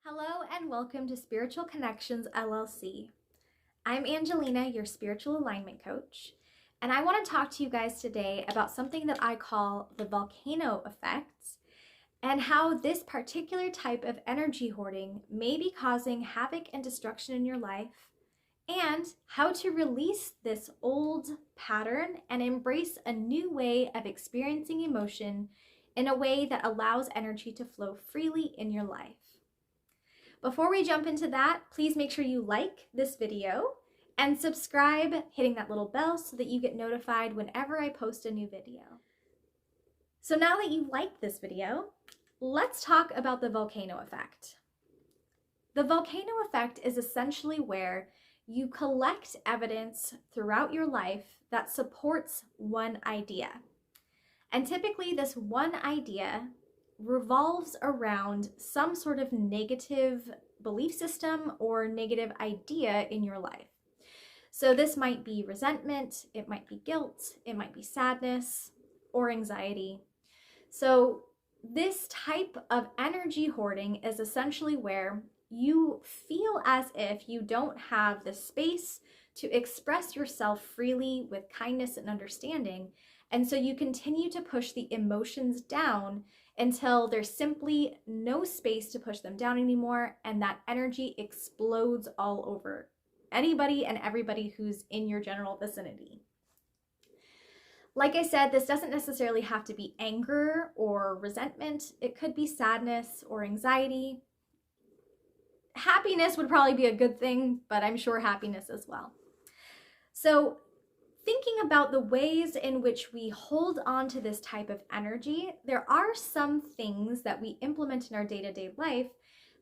Hello and welcome to Spiritual Connections LLC. I'm Angelina, your spiritual alignment coach, and I want to talk to you guys today about something that I call the volcano effect and how this particular type of energy hoarding may be causing havoc and destruction in your life, and how to release this old pattern and embrace a new way of experiencing emotion in a way that allows energy to flow freely in your life. Before we jump into that, please make sure you like this video and subscribe, hitting that little bell so that you get notified whenever I post a new video. So now that you like this video, let's talk about the volcano effect. The volcano effect is essentially where you collect evidence throughout your life that supports one idea. And typically this one idea revolves around some sort of negative belief system or negative idea in your life. So this might be resentment, it might be guilt, it might be sadness or anxiety. So this type of energy hoarding is essentially where you feel as if you don't have the space to express yourself freely with kindness and understanding. And so you continue to push the emotions down until there's simply no space to push them down anymore, and that energy explodes all over anybody and everybody who's in your general vicinity. Like I said, this doesn't necessarily have to be anger or resentment. It could be sadness or anxiety. Happiness would probably be a good thing, but I'm sure happiness as well. So thinking about the ways in which we hold on to this type of energy, there are some things that we implement in our day-to-day life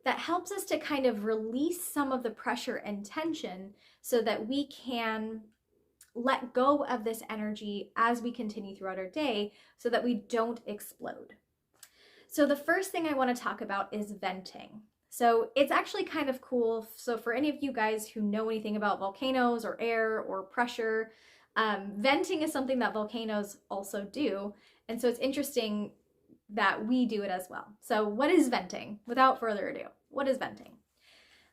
that helps us to kind of release some of the pressure and tension so that we can let go of this energy as we continue throughout our day so that we don't explode. So the first thing I want to talk about is venting. So it's actually kind of cool. So for any of you guys who know anything about volcanoes or air or pressure, venting is something that volcanoes also do. And so it's interesting that we do it as well. So what is venting? Without further ado, what is venting?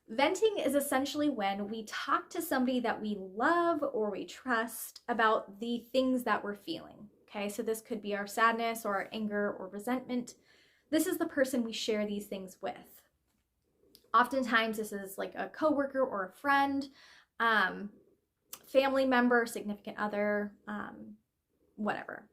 Venting is essentially when we talk to somebody that we love or we trust about the things that we're feeling. Okay, so this could be our sadness or our anger or resentment. This is the person we share these things with. Oftentimes this is like a coworker or a friend, family member, significant other, whatever.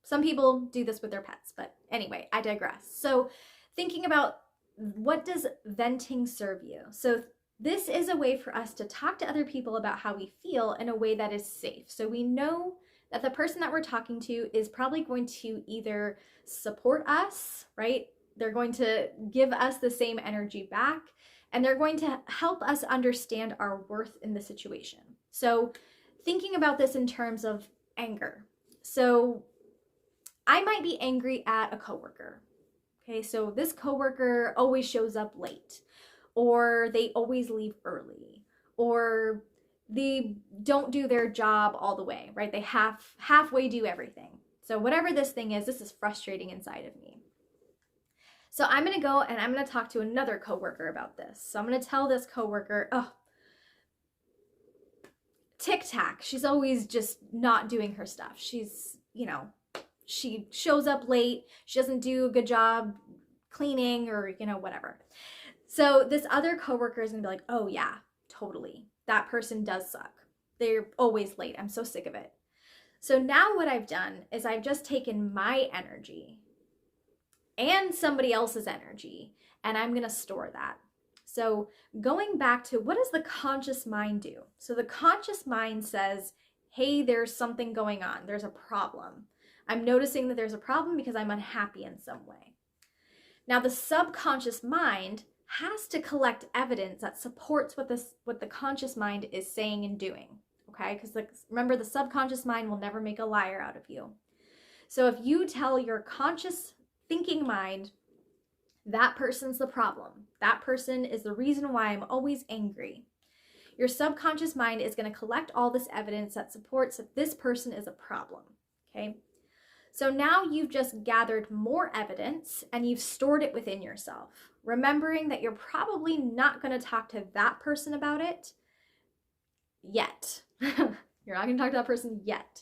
Some people do this with their pets, but anyway, I digress. So thinking about what does venting serve you? So this is a way for us to talk to other people about how we feel in a way that is safe. So we know that the person that we're talking to is probably going to either support us, right? They're going to give us the same energy back, and they're going to help us understand our worth in the situation. So thinking about this in terms of anger. So I might be angry at a coworker. Okay, so this coworker always shows up late, or they always leave early, or they don't do their job all the way, right? They halfway do everything. So whatever this thing is, this is frustrating inside of me. So I'm going to go and I'm going to talk to another coworker about this. So I'm going to tell this coworker, oh, tic-tac, she's always just not doing her stuff. She's, she shows up late. She doesn't do a good job cleaning or, whatever. So this other coworker is going to be like, oh yeah, totally. That person does suck. They're always late. I'm so sick of it. So now what I've done is I've just taken my energy and somebody else's energy, and I'm going to store that. So going back to what does the conscious mind do? So the conscious mind says, hey, there's something going on. There's a problem. I'm noticing that there's a problem because I'm unhappy in some way. Now the subconscious mind has to collect evidence that supports what the conscious mind is saying and doing. Okay, because remember, the subconscious mind will never make a liar out of you. So if you tell your conscious thinking mind, that person's the problem, that person is the reason why I'm always angry, your subconscious mind is going to collect all this evidence that supports that this person is a problem. Okay, So now you've just gathered more evidence and you've stored it within yourself, remembering that you're probably not going to talk to that person about it yet. You're not going to talk to that person yet.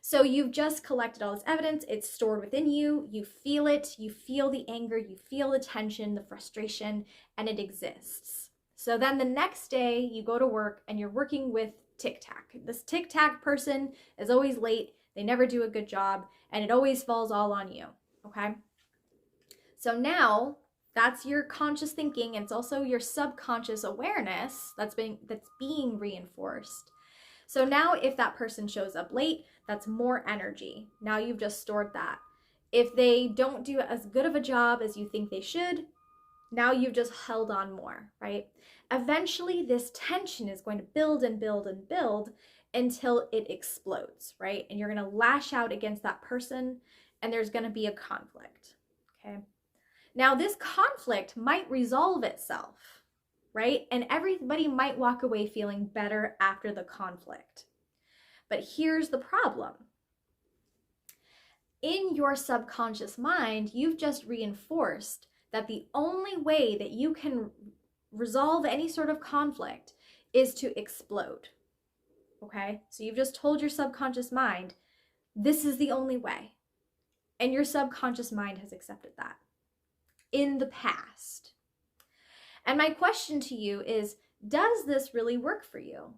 So you've just collected all this evidence, it's stored within you, you feel it, you feel the anger, you feel the tension, the frustration, and it exists. So then the next day you go to work and you're working with tic-tac. This tic-tac person is always late, they never do a good job, and it always falls all on you, okay? So now that's your conscious thinking, and it's also your subconscious awareness that's being reinforced. So now if that person shows up late, that's more energy. Now you've just stored that. If they don't do as good of a job as you think they should, now you've just held on more, right? Eventually this tension is going to build and build and build until it explodes, right? And you're going to lash out against that person and there's going to be a conflict, okay? Now this conflict might resolve itself, right? And everybody might walk away feeling better after the conflict. But here's the problem. In your subconscious mind, you've just reinforced that the only way that you can resolve any sort of conflict is to explode, okay? So you've just told your subconscious mind, this is the only way. And your subconscious mind has accepted that in the past. And my question to you is, does this really work for you?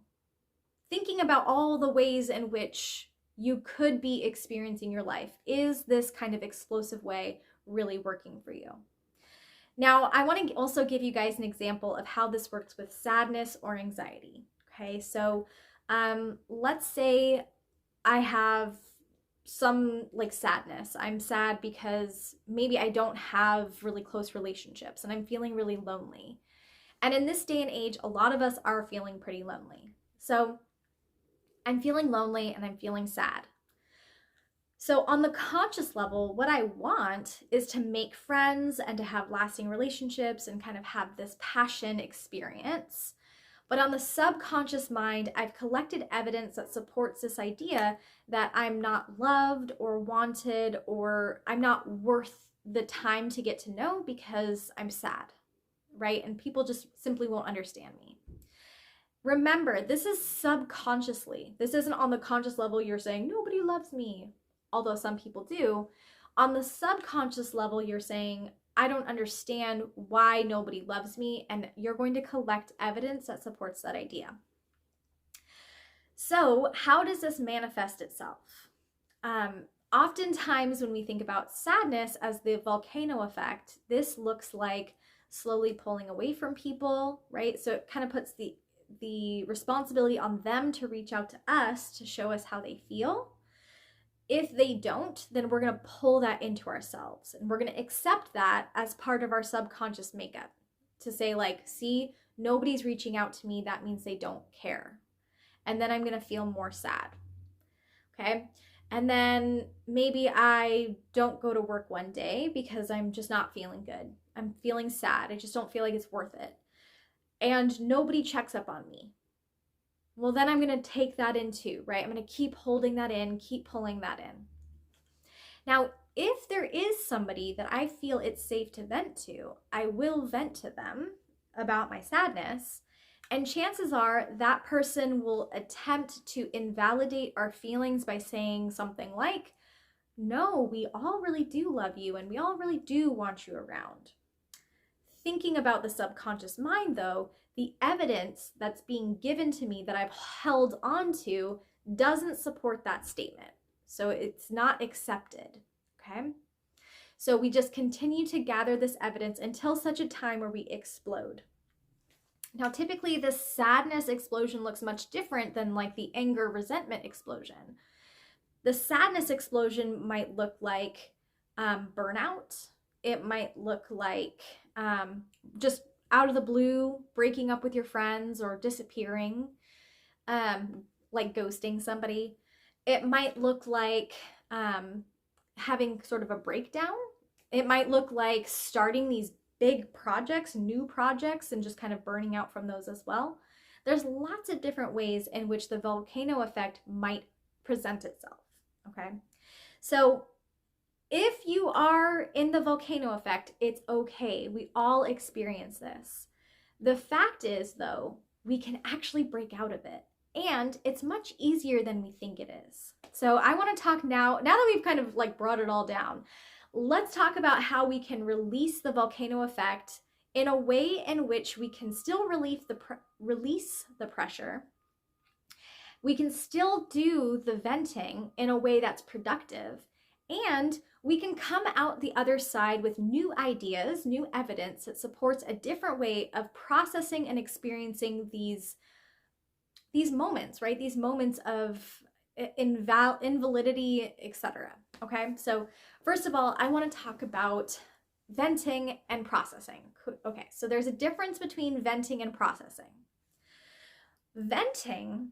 Thinking about all the ways in which you could be experiencing your life, is this kind of explosive way really working for you? Now, I want to also give you guys an example of how this works with sadness or anxiety. Okay, so let's say I have some like sadness. I'm sad because maybe I don't have really close relationships and I'm feeling really lonely. And in this day and age, a lot of us are feeling pretty lonely. So I'm feeling lonely and I'm feeling sad. So on the conscious level, what I want is to make friends and to have lasting relationships and kind of have this passion experience. But on the subconscious mind, I've collected evidence that supports this idea that I'm not loved or wanted, or I'm not worth the time to get to know because I'm sad, right? And people just simply won't understand me. Remember, this is subconsciously. This isn't on the conscious level you're saying, nobody loves me, although some people do. On the subconscious level, you're saying, I don't understand why nobody loves me, and you're going to collect evidence that supports that idea. So how does this manifest itself? Oftentimes when we think about sadness as the volcano effect, this looks like slowly pulling away from people, right? So it kind of puts the responsibility on them to reach out to us to show us how they feel. If they don't, then we're going to pull that into ourselves and we're going to accept that as part of our subconscious makeup to say like, see, nobody's reaching out to me. That means they don't care. And then I'm going to feel more sad. Okay. And then maybe I don't go to work one day because I'm just not feeling good. I'm feeling sad. I just don't feel like it's worth it. And nobody checks up on me. Well, then I'm going to take that in too, right? I'm going to keep holding that in, keep pulling that in. Now, if there is somebody that I feel it's safe to vent to, I will vent to them about my sadness. And chances are that person will attempt to invalidate our feelings by saying something like, no, we all really do love you and we all really do want you around. Thinking about the subconscious mind though, the evidence that's being given to me that I've held on to doesn't support that statement. So it's not accepted, okay? So we just continue to gather this evidence until such a time where we explode. Now, typically this sadness explosion looks much different than like the anger, resentment explosion. The sadness explosion might look like burnout. It might look like just out of the blue, breaking up with your friends or disappearing, like ghosting somebody. It might look like having sort of a breakdown. It might look like starting these big projects, new projects, and just kind of burning out from those as well. There's lots of different ways in which the volcano effect might present itself, okay? So If you are in the volcano effect, it's okay. We all experience this. The fact is, though, we can actually break out of it. And it's much easier than we think it is. So I want to talk now that we've kind of like brought it all down, let's talk about how we can release the volcano effect in a way in which we can still release the pressure. We can still do the venting in a way that's productive, and we can come out the other side with new ideas, new evidence that supports a different way of processing and experiencing these moments, right? These moments of invalidity, etc. Okay, so first of all, I want to talk about venting and processing. Okay, so there's a difference between venting and processing. Venting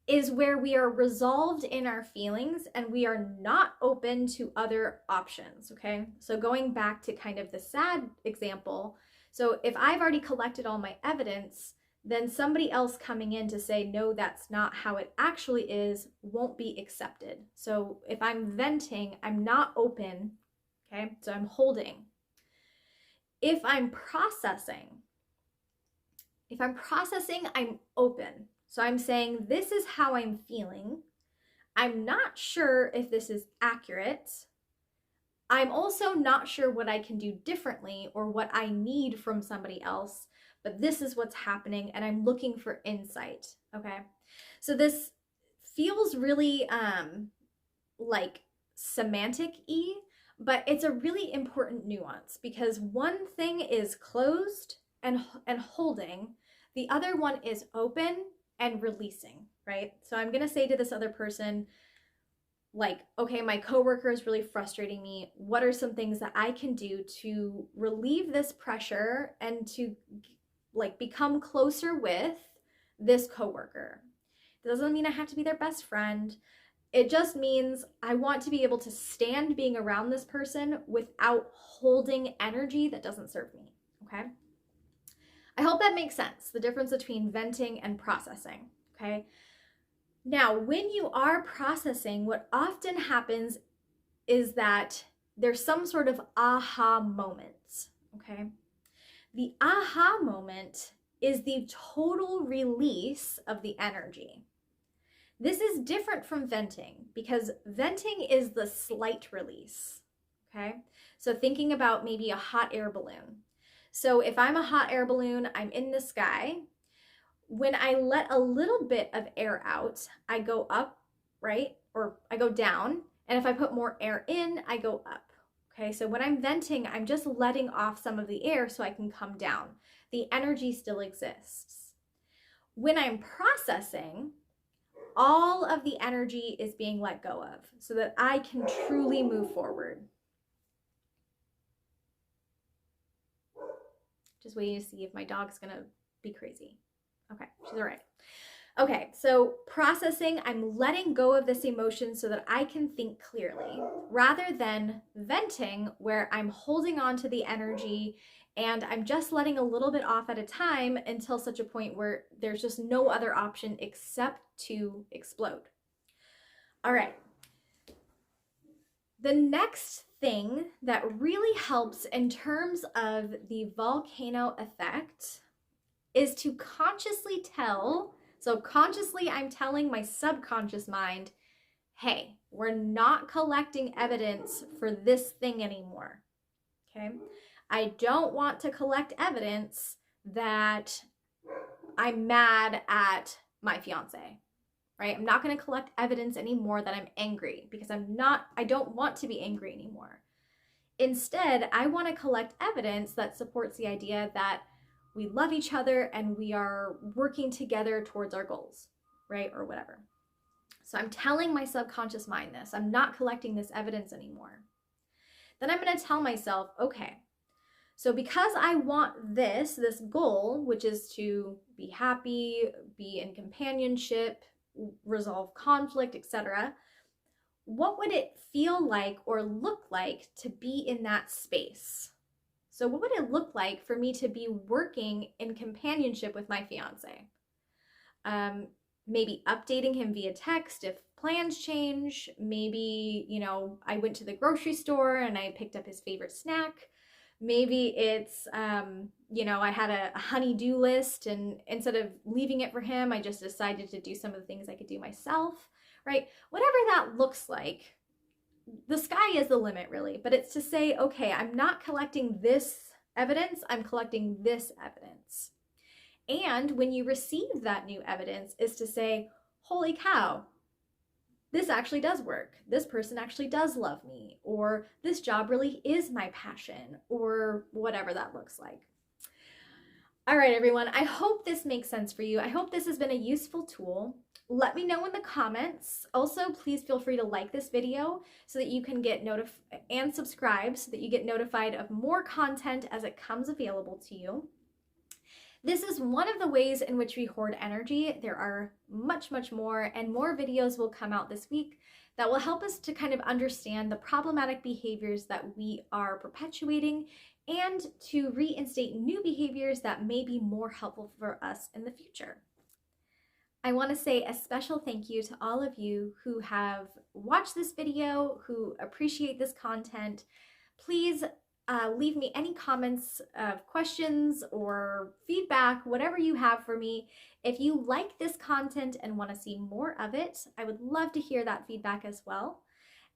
is where we are resolved in our feelings and we are not open to other options, okay? So going back to kind of the sad example, so if I've already collected all my evidence, then somebody else coming in to say, no, that's not how it actually is, won't be accepted. So if I'm venting, I'm not open, okay? So I'm holding. If I'm processing, I'm open. So I'm saying, this is how I'm feeling. I'm not sure if this is accurate. I'm also not sure what I can do differently or what I need from somebody else, but this is what's happening and I'm looking for insight, okay? So this feels really like semantic-y, but it's a really important nuance because one thing is closed and holding, the other one is open and releasing, right? So I'm gonna say to this other person, like, okay, my coworker is really frustrating me. What are some things that I can do to relieve this pressure and to like become closer with this coworker? It doesn't mean I have to be their best friend. It just means I want to be able to stand being around this person without holding energy that doesn't serve me, okay? I hope that makes sense, the difference between venting and processing, okay? Now, when you are processing, what often happens is that there's some sort of aha moment, okay? The aha moment is the total release of the energy. This is different from venting because venting is the slight release, okay? So thinking about maybe a hot air balloon. So if I'm a hot air balloon, I'm in the sky. When I let a little bit of air out, I go up, right? Or I go down. And if I put more air in, I go up. Okay, so when I'm venting, I'm just letting off some of the air so I can come down. The energy still exists. When I'm processing, all of the energy is being let go of so that I can truly move forward. Just waiting to see if my dog's gonna be crazy. Okay, she's all right. Okay, so processing, I'm letting go of this emotion so that I can think clearly, rather than venting where I'm holding on to the energy and I'm just letting a little bit off at a time until such a point where there's just no other option except to explode. All right. The next thing that really helps in terms of the volcano effect is to consciously tell, so consciously I'm telling my subconscious mind, hey, we're not collecting evidence for this thing anymore, okay? I don't want to collect evidence that I'm mad at my fiance, right? I'm not gonna collect evidence anymore that I'm angry because I don't want to be angry anymore. Instead, I wanna collect evidence that supports the idea that we love each other and we are working together towards our goals, right? Or whatever. So I'm telling my subconscious mind this. I'm not collecting this evidence anymore. Then I'm going to tell myself, okay, so because I want this goal, which is to be happy, be in companionship, resolve conflict, etc., what would it feel like or look like to be in that space? So what would it look like for me to be working in companionship with my fiance? Maybe updating him via text if plans change. Maybe, you know, I went to the grocery store and I picked up his favorite snack. Maybe it's, you know, I had a honey-do list, and instead of leaving it for him, I just decided to do some of the things I could do myself, right? Whatever that looks like, the sky is the limit, really. But it's to say, okay, I'm not collecting this evidence, I'm collecting this evidence. And when you receive that new evidence, is to say, holy cow, this actually does work. This person actually does love me, or this job really is my passion, or whatever that looks like. All right, everyone, I hope this makes sense for you. I hope this has been a useful tool. Let me know in the comments. Also, please feel free to like this video so that you can get notified, and subscribe so that you get notified of more content as it comes available to you. This is one of the ways in which we hoard energy. There are much, much more, and more videos will come out this week that will help us to kind of understand the problematic behaviors that we are perpetuating and to reinstate new behaviors that may be more helpful for us in the future. I want to say a special thank you to all of you who have watched this video, who appreciate this content. Please leave me any comments, questions, or feedback, whatever you have for me. If you like this content and want to see more of it, I would love to hear that feedback as well.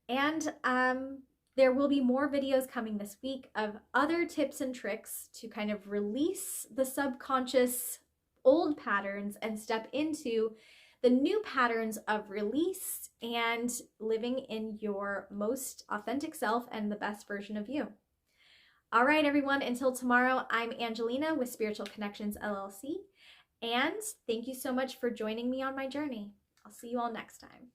And there will be more videos coming this week of other tips and tricks to kind of release the subconscious old patterns and step into the new patterns of release and living in your most authentic self and the best version of you. All right, everyone, until tomorrow, I'm Angelina with Spiritual Connections, LLC, and thank you so much for joining me on my journey. I'll see you all next time.